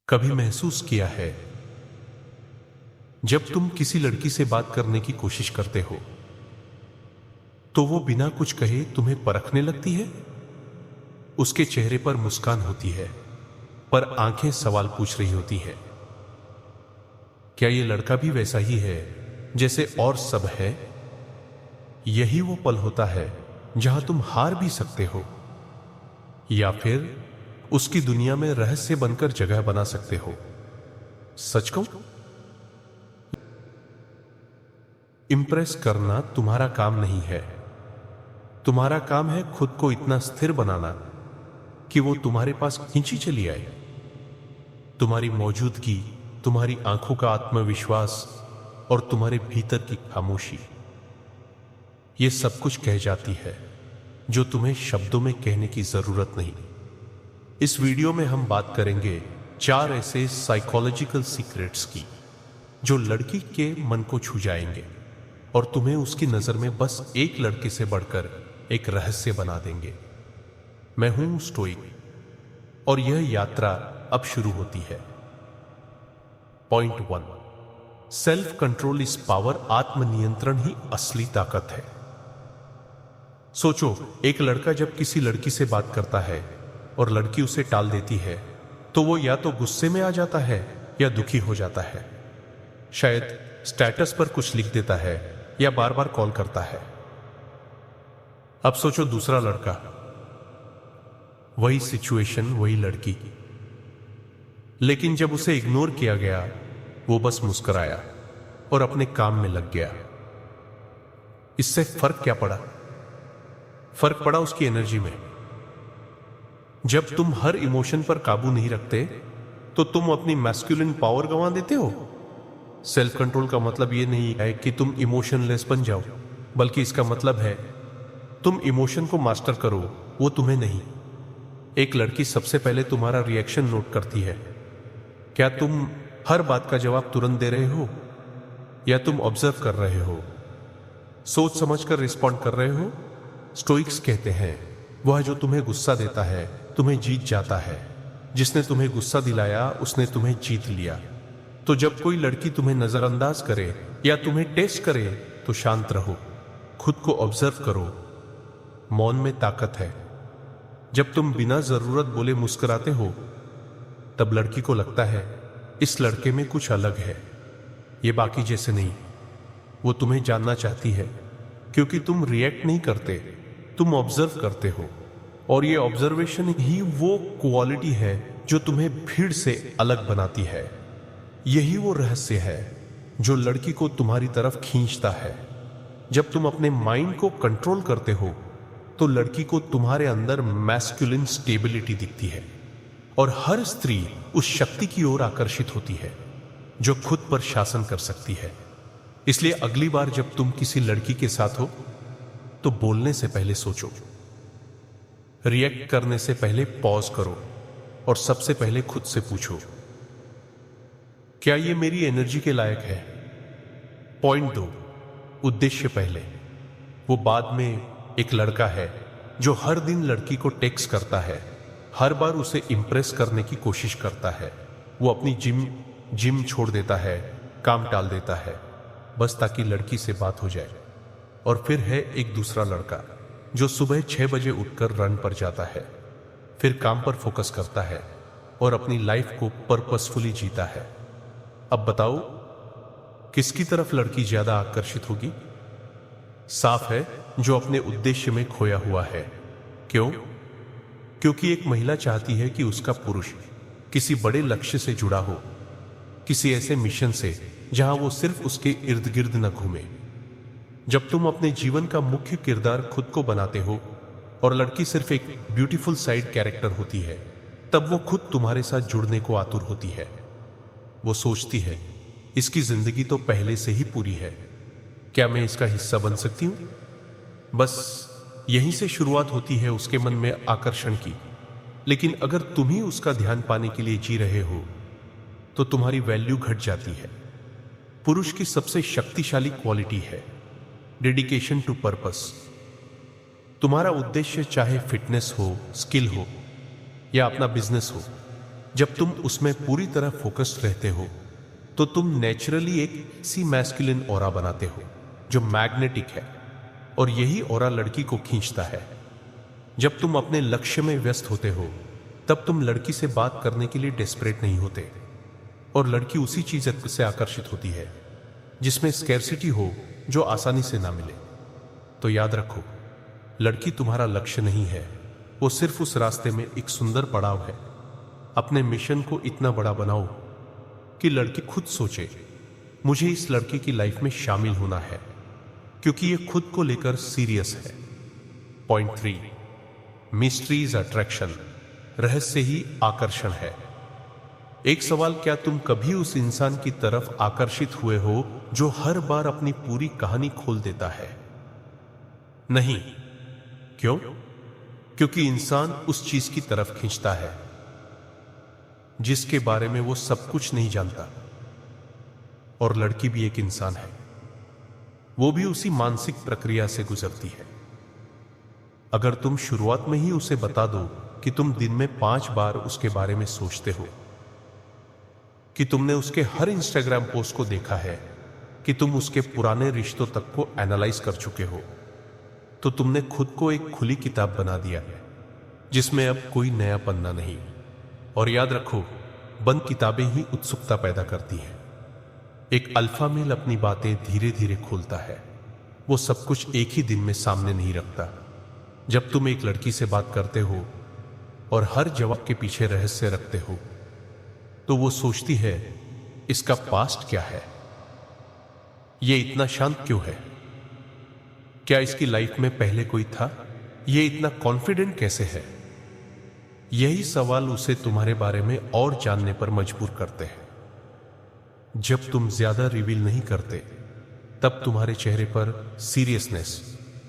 कभी महसूस किया है जब तुम किसी लड़की से बात करने की कोशिश करते हो तो वो बिना कुछ कहे तुम्हें परखने लगती है। उसके चेहरे पर मुस्कान होती है पर आंखें सवाल पूछ रही होती हैं। क्या ये लड़का भी वैसा ही है जैसे और सब है? यही वो पल होता है जहां तुम हार भी सकते हो या फिर उसकी दुनिया में रहस्य बनकर जगह बना सकते हो। सच कहूं, इंप्रेस करना तुम्हारा काम नहीं है। तुम्हारा काम है खुद को इतना स्थिर बनाना कि वो तुम्हारे पास खींची चली आए। तुम्हारी मौजूदगी, तुम्हारी आंखों का आत्मविश्वास और तुम्हारे भीतर की खामोशी, ये सब कुछ कह जाती है जो तुम्हें शब्दों में कहने की जरूरत नहीं। इस वीडियो में हम बात करेंगे 4 ऐसे साइकोलॉजिकल सीक्रेट्स की जो लड़की के मन को छू जाएंगे और तुम्हें उसकी नजर में बस एक लड़के से बढ़कर एक रहस्य बना देंगे। मैं हूं स्टोइक और यह यात्रा अब शुरू होती है। Point 1, self control is power. आत्मनियंत्रण ही असली ताकत है। सोचो, एक लड़का जब किसी लड़की से बात करता है और लड़की उसे टाल देती है तो वो या तो गुस्से में आ जाता है या दुखी हो जाता है। शायद स्टेटस पर कुछ लिख देता है या बार बार कॉल करता है। अब सोचो दूसरा लड़का, वही सिचुएशन, वही लड़की, लेकिन जब उसे इग्नोर किया गया वो बस मुस्कुराया और अपने काम में लग गया। इससे फर्क क्या पड़ा? फर्क पड़ा उसकी एनर्जी में। जब तुम हर इमोशन पर काबू नहीं रखते तो तुम अपनी मैस्कुलिन पावर गंवा देते हो। सेल्फ कंट्रोल का मतलब यह नहीं है कि तुम इमोशनलेस बन जाओ, बल्कि इसका मतलब है तुम इमोशन को मास्टर करो, वो तुम्हें नहीं। एक लड़की सबसे पहले तुम्हारा रिएक्शन नोट करती है। क्या तुम हर बात का जवाब तुरंत दे रहे हो या तुम ऑब्जर्व कर रहे हो, सोच समझकर रिस्पॉन्ड कर रहे हो? स्टोइक्स कहते हैं वह जो तुम्हें गुस्सा देता है तुम्हें जीत जाता है। जिसने तुम्हें गुस्सा दिलाया उसने तुम्हें जीत लिया। तो जब कोई लड़की तुम्हें नजरअंदाज करे या तुम्हें टेस्ट करे तो शांत रहो, खुद को ऑब्जर्व करो। मौन में ताकत है। जब तुम बिना जरूरत बोले मुस्कुराते हो तब लड़की को लगता है इस लड़के में कुछ अलग है, ये बाकी जैसे नहीं। वो तुम्हें जानना चाहती है क्योंकि तुम रिएक्ट नहीं करते, तुम ऑब्जर्व करते हो। और ये ऑब्जर्वेशन ही वो क्वालिटी है जो तुम्हें भीड़ से अलग बनाती है। यही वो रहस्य है जो लड़की को तुम्हारी तरफ खींचता है। जब तुम अपने माइंड को कंट्रोल करते हो तो लड़की को तुम्हारे अंदर मैस्कुलिन स्टेबिलिटी दिखती है और हर स्त्री उस शक्ति की ओर आकर्षित होती है जो खुद पर शासन कर सकती है। इसलिए अगली बार जब तुम किसी लड़की के साथ हो तो बोलने से पहले सोचो, रिएक्ट करने से पहले पॉज करो और सबसे पहले खुद से पूछो, क्या ये मेरी एनर्जी के लायक है? पॉइंट 2, उद्देश्य पहले। वो बाद में एक लड़का है जो हर दिन लड़की को टेक्स्ट करता है, हर बार उसे इंप्रेस करने की कोशिश करता है। वो अपनी जिम छोड़ देता है, काम टाल देता है, बस ताकि लड़की से बात हो जाए। और फिर है एक दूसरा लड़का जो सुबह 6 बजे उठकर रन पर जाता है, फिर काम पर फोकस करता है और अपनी लाइफ को पर्पसफुली जीता है। अब बताओ किसकी तरफ लड़की ज्यादा आकर्षित होगी? साफ है जो अपने उद्देश्य में खोया हुआ है। क्यों? क्योंकि एक महिला चाहती है कि उसका पुरुष किसी बड़े लक्ष्य से जुड़ा हो, किसी ऐसे मिशन से जहां वो सिर्फ उसके इर्द गिर्द न घूमे। जब तुम अपने जीवन का मुख्य किरदार खुद को बनाते हो और लड़की सिर्फ एक ब्यूटीफुल साइड कैरेक्टर होती है, तब वो खुद तुम्हारे साथ जुड़ने को आतुर होती है। वो सोचती है इसकी जिंदगी तो पहले से ही पूरी है, क्या मैं इसका हिस्सा बन सकती हूं? बस यहीं से शुरुआत होती है उसके मन में आकर्षण की। लेकिन अगर तुम ही उसका ध्यान पाने के लिए जी रहे हो तो तुम्हारी वैल्यू घट जाती है। पुरुष की सबसे शक्तिशाली क्वालिटी है डेडिकेशन टू पर्पस। तुम्हारा उद्देश्य चाहे फिटनेस हो, स्किल हो या अपना बिजनेस हो, जब तुम उसमें पूरी तरह फोकस्ड रहते हो तो तुम नेचुरली एक सी मैस्कुलिन ऑरा बनाते हो जो मैग्नेटिक है, और यही ऑरा लड़की को खींचता है। जब तुम अपने लक्ष्य में व्यस्त होते हो तब तुम लड़की से बात करने के लिए डेस्परेट नहीं होते, और लड़की उसी चीज से आकर्षित होती है जिसमें स्कैर्सिटी हो, जो आसानी से ना मिले। तो याद रखो, लड़की तुम्हारा लक्ष्य नहीं है, वो सिर्फ उस रास्ते में एक सुंदर पड़ाव है। अपने मिशन को इतना बड़ा बनाओ कि लड़की खुद सोचे, मुझे इस लड़के की लाइफ में शामिल होना है, क्योंकि ये खुद को लेकर सीरियस है। पॉइंट 3, मिस्ट्री इज अट्रैक्शन, रहस्य ही आकर्षण है। एक सवाल, क्या तुम कभी उस इंसान की तरफ आकर्षित हुए हो जो हर बार अपनी पूरी कहानी खोल देता है? नहीं। क्यों? क्योंकि इंसान उस चीज की तरफ खींचता है जिसके बारे में वो सब कुछ नहीं जानता। और लड़की भी एक इंसान है, वो भी उसी मानसिक प्रक्रिया से गुजरती है। अगर तुम शुरुआत में ही उसे बता दो कि तुम दिन में 5 बार उसके बारे में सोचते हो, कि तुमने उसके हर इंस्टाग्राम पोस्ट को देखा है, कि तुम उसके पुराने रिश्तों तक को एनालाइज कर चुके हो, तो तुमने खुद को एक खुली किताब बना दिया है जिसमें अब कोई नया पन्ना नहीं। और याद रखो, बंद किताबें ही उत्सुकता पैदा करती हैं। एक अल्फा मेल अपनी बातें धीरे धीरे खोलता है, वो सब कुछ एक ही दिन में सामने नहीं रखता। जब तुम एक लड़की से बात करते हो और हर जवाब के पीछे रहस्य रखते हो, तो वो सोचती है, इसका पास्ट क्या है, ये इतना शांत क्यों है, क्या इसकी लाइफ में पहले कोई था, ये इतना कॉन्फिडेंट कैसे है। यही सवाल उसे तुम्हारे बारे में और जानने पर मजबूर करते हैं। जब तुम ज्यादा रिवील नहीं करते तब तुम्हारे चेहरे पर सीरियसनेस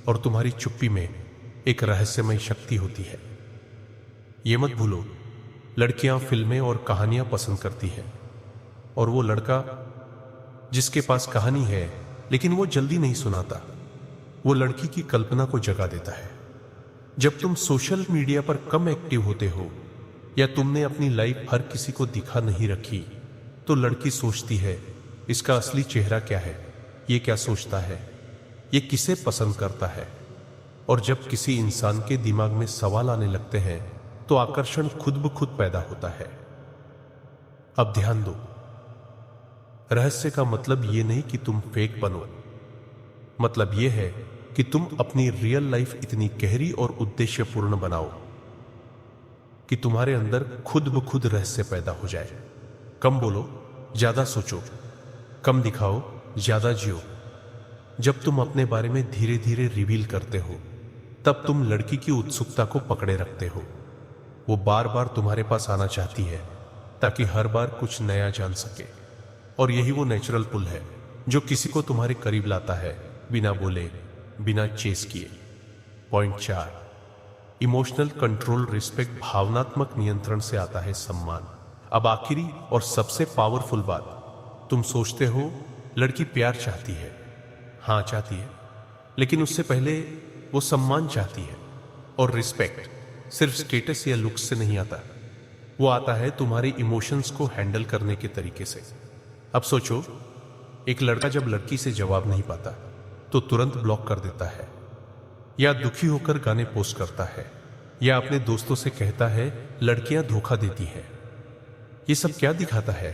और तुम्हारी चुप्पी में एक रहस्यमय शक्ति होती है। ये मत भूलो, लड़कियां फिल्में और कहानियां पसंद करती हैं, और वो लड़का जिसके पास कहानी है लेकिन वो जल्दी नहीं सुनाता, वो लड़की की कल्पना को जगा देता है। जब तुम सोशल मीडिया पर कम एक्टिव होते हो या तुमने अपनी लाइफ हर किसी को दिखा नहीं रखी, तो लड़की सोचती है, इसका असली चेहरा क्या है, ये क्या सोचता है, ये किसे पसंद करता है। और जब किसी इंसान के दिमाग में सवाल आने लगते हैं तो आकर्षण खुद ब खुद पैदा होता है। अब ध्यान दो, रहस्य का मतलब ये नहीं कि तुम फेक बनो, मतलब ये है कि तुम अपनी रियल लाइफ इतनी गहरी और उद्देश्यपूर्ण बनाओ कि तुम्हारे अंदर खुद ब खुद रहस्य पैदा हो जाए। कम बोलो, ज्यादा सोचो, कम दिखाओ, ज्यादा जियो। जब तुम अपने बारे में धीरे धीरे रिवील करते हो तब तुम लड़की की उत्सुकता को पकड़े रखते हो। वो बार बार तुम्हारे पास आना चाहती है ताकि हर बार कुछ नया जान सके, और यही वो नेचुरल पुल है जो किसी को तुम्हारे करीब लाता है, बिना बोले, बिना चेस किए। पॉइंट 4, इमोशनल कंट्रोल रिस्पेक्ट, भावनात्मक नियंत्रण से आता है सम्मान। अब आखिरी और सबसे पावरफुल बात, तुम सोचते हो लड़की प्यार चाहती है, हाँ चाहती है, लेकिन उससे पहले वो सम्मान चाहती है। और रिस्पेक्ट सिर्फ स्टेटस या लुक्स से नहीं आता, वो आता है तुम्हारे इमोशंस को हैंडल करने के तरीके से। अब सोचो, एक लड़का जब लड़की से जवाब नहीं पाता तो तुरंत ब्लॉक कर देता है, या दुखी होकर गाने पोस्ट करता है, या अपने दोस्तों से कहता है लड़कियां धोखा देती हैं। ये सब क्या दिखाता है?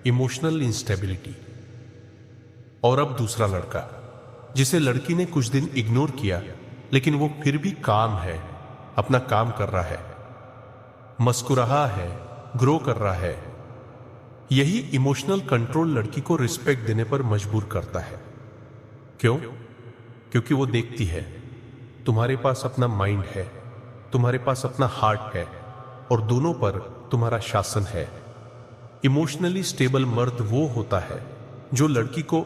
Emotional instability. और अब दूसरा लड़का जिसे लड़की ने कुछ दिन इग्नोर किया, लेकिन वो फिर भी काम है, अपना काम कर रहा है, मुस्कुरा है, ग्रो कर रहा है। यही इमोशनल कंट्रोल लड़की को रिस्पेक्ट देने पर मजबूर करता है। क्यों? क्योंकि वो देखती है तुम्हारे पास अपना माइंड है, तुम्हारे पास अपना हार्ट है, और दोनों पर तुम्हारा शासन है। इमोशनली स्टेबल मर्द वो होता है जो लड़की को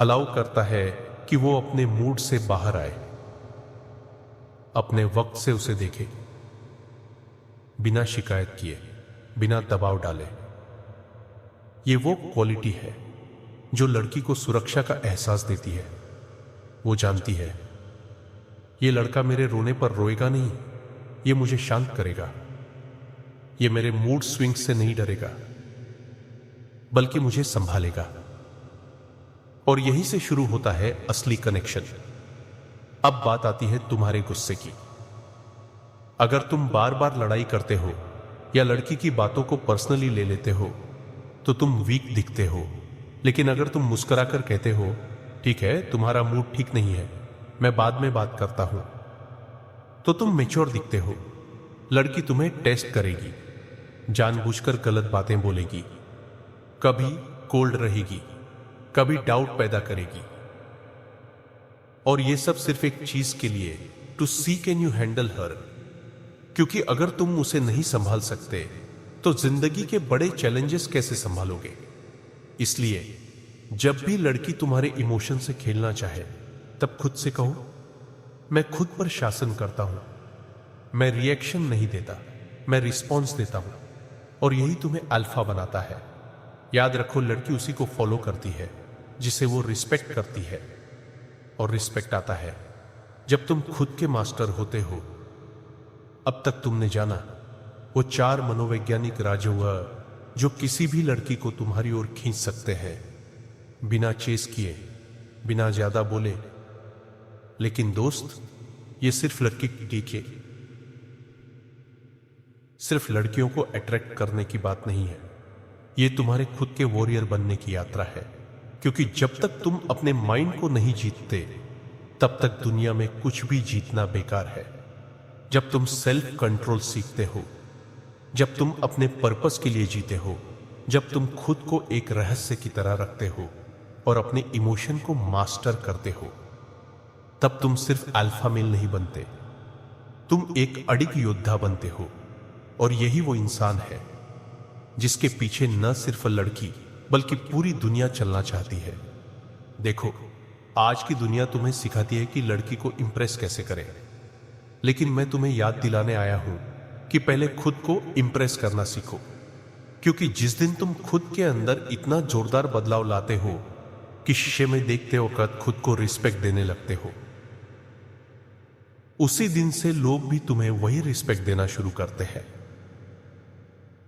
अलाउ करता है कि वो अपने मूड से बाहर आए, अपने वक्त से उसे देखे, बिना शिकायत किए, बिना दबाव डाले। ये वो क्वालिटी है जो लड़की को सुरक्षा का एहसास देती है। वो जानती है ये लड़का मेरे रोने पर रोएगा नहीं, ये मुझे शांत करेगा। ये मेरे मूड स्विंग से नहीं डरेगा, बल्कि मुझे संभालेगा। और यहीं से शुरू होता है असली कनेक्शन। अब बात आती है तुम्हारे गुस्से की। अगर तुम बार बार लड़ाई करते हो या लड़की की बातों को पर्सनली ले लेते हो तो तुम वीक दिखते हो। लेकिन अगर तुम मुस्कुराकर कहते हो, ठीक है, तुम्हारा मूड ठीक नहीं है, मैं बाद में बात करता हूं, तो तुम मैच्योर दिखते हो। लड़की तुम्हें टेस्ट करेगी, जानबूझकर गलत बातें बोलेगी, कभी कोल्ड रहेगी, कभी डाउट पैदा करेगी। और ये सब सिर्फ एक चीज के लिए, to see can you handle her. क्योंकि अगर तुम उसे नहीं संभाल सकते तो जिंदगी के बड़े चैलेंजेस कैसे संभालोगे। इसलिए जब भी लड़की तुम्हारे इमोशन से खेलना चाहे तब खुद से कहो, मैं खुद पर शासन करता हूं, मैं रिएक्शन नहीं देता, मैं रिस्पॉन्स देता हूं। और यही तुम्हें अल्फा बनाता है। याद रखो, लड़की उसी को फॉलो करती है जिसे वो रिस्पेक्ट करती है। और रिस्पेक्ट आता है जब तुम खुद के मास्टर होते हो। अब तक तुमने जाना वो 4 मनोवैज्ञानिक राजौआ जो किसी भी लड़की को तुम्हारी ओर खींच सकते हैं, बिना चेस किए, बिना ज्यादा बोले। लेकिन दोस्त, ये सिर्फ लड़की की सिर्फ लड़कियों को अट्रैक्ट करने की बात नहीं है, ये तुम्हारे खुद के वॉरियर बनने की यात्रा है। क्योंकि जब तक तुम अपने माइंड को नहीं जीतते तब तक दुनिया में कुछ भी जीतना बेकार है। जब तुम सेल्फ कंट्रोल सीखते हो, जब तुम अपने पर्पस के लिए जीते हो, जब तुम खुद को एक रहस्य की तरह रखते हो और अपने इमोशन को मास्टर करते हो, तब तुम सिर्फ अल्फा मेल नहीं बनते, तुम एक अडिग योद्धा बनते हो। और यही वो इंसान है जिसके पीछे न सिर्फ लड़की बल्कि पूरी दुनिया चलना चाहती है। देखो, आज की दुनिया तुम्हें सिखाती है कि लड़की को इंप्रेस कैसे करें, लेकिन मैं तुम्हें याद दिलाने आया हूं कि पहले खुद को इंप्रेस करना सीखो। क्योंकि जिस दिन तुम खुद के अंदर इतना जोरदार बदलाव लाते हो कि शीशे में देखते वक्त खुद को रिस्पेक्ट देने लगते हो, उसी दिन से लोग भी तुम्हें वही रिस्पेक्ट देना शुरू करते हैं।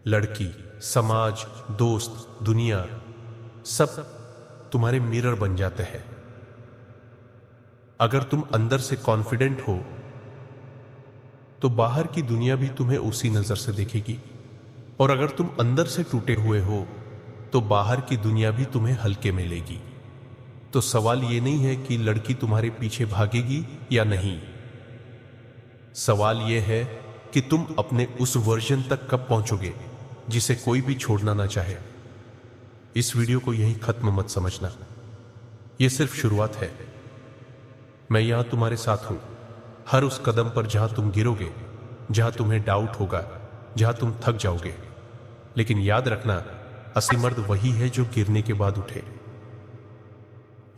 लड़की, समाज, दोस्त, दुनिया सब तुम्हारे मिरर बन जाते हैं। अगर तुम अंदर से कॉन्फिडेंट हो तो बाहर की दुनिया भी तुम्हें उसी नजर से देखेगी। और अगर तुम अंदर से टूटे हुए हो तो बाहर की दुनिया भी तुम्हें हल्के में लेगी। तो सवाल यह नहीं है कि लड़की तुम्हारे पीछे भागेगी या नहीं, सवाल यह है कि तुम अपने उस वर्जन तक कब पहुंचोगे जिसे कोई भी छोड़ना ना चाहे। इस वीडियो को यहीं खत्म मत समझना, यह सिर्फ शुरुआत है। मैं यहां तुम्हारे साथ हूं, हर उस कदम पर जहां तुम गिरोगे, जहां तुम्हें डाउट होगा, जहां तुम थक जाओगे। लेकिन याद रखना, असली मर्द वही है जो गिरने के बाद उठे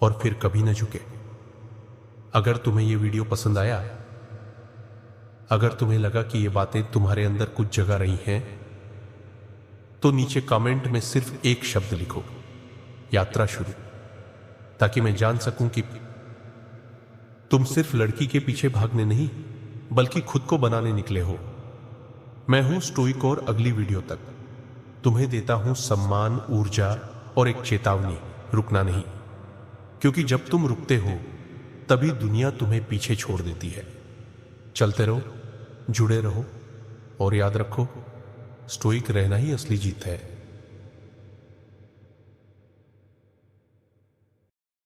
और फिर कभी न झुके। अगर तुम्हें यह वीडियो पसंद आया, अगर तुम्हें लगा कि ये बातें तुम्हारे अंदर कुछ जगा रही हैं, तो नीचे कमेंट में सिर्फ एक शब्द लिखो, यात्रा शुरू, ताकि मैं जान सकूं कि तुम सिर्फ लड़की के पीछे भागने नहीं बल्कि खुद को बनाने निकले हो। मैं हूं स्टोइक और अगली वीडियो तक तुम्हें देता हूं सम्मान, ऊर्जा और एक चेतावनी, रुकना नहीं। क्योंकि जब तुम रुकते हो तभी दुनिया तुम्हें पीछे छोड़ देती है। चलते रहो, जुड़े रहो और याद रखो, स्टोइक रहना ही असली जीत है।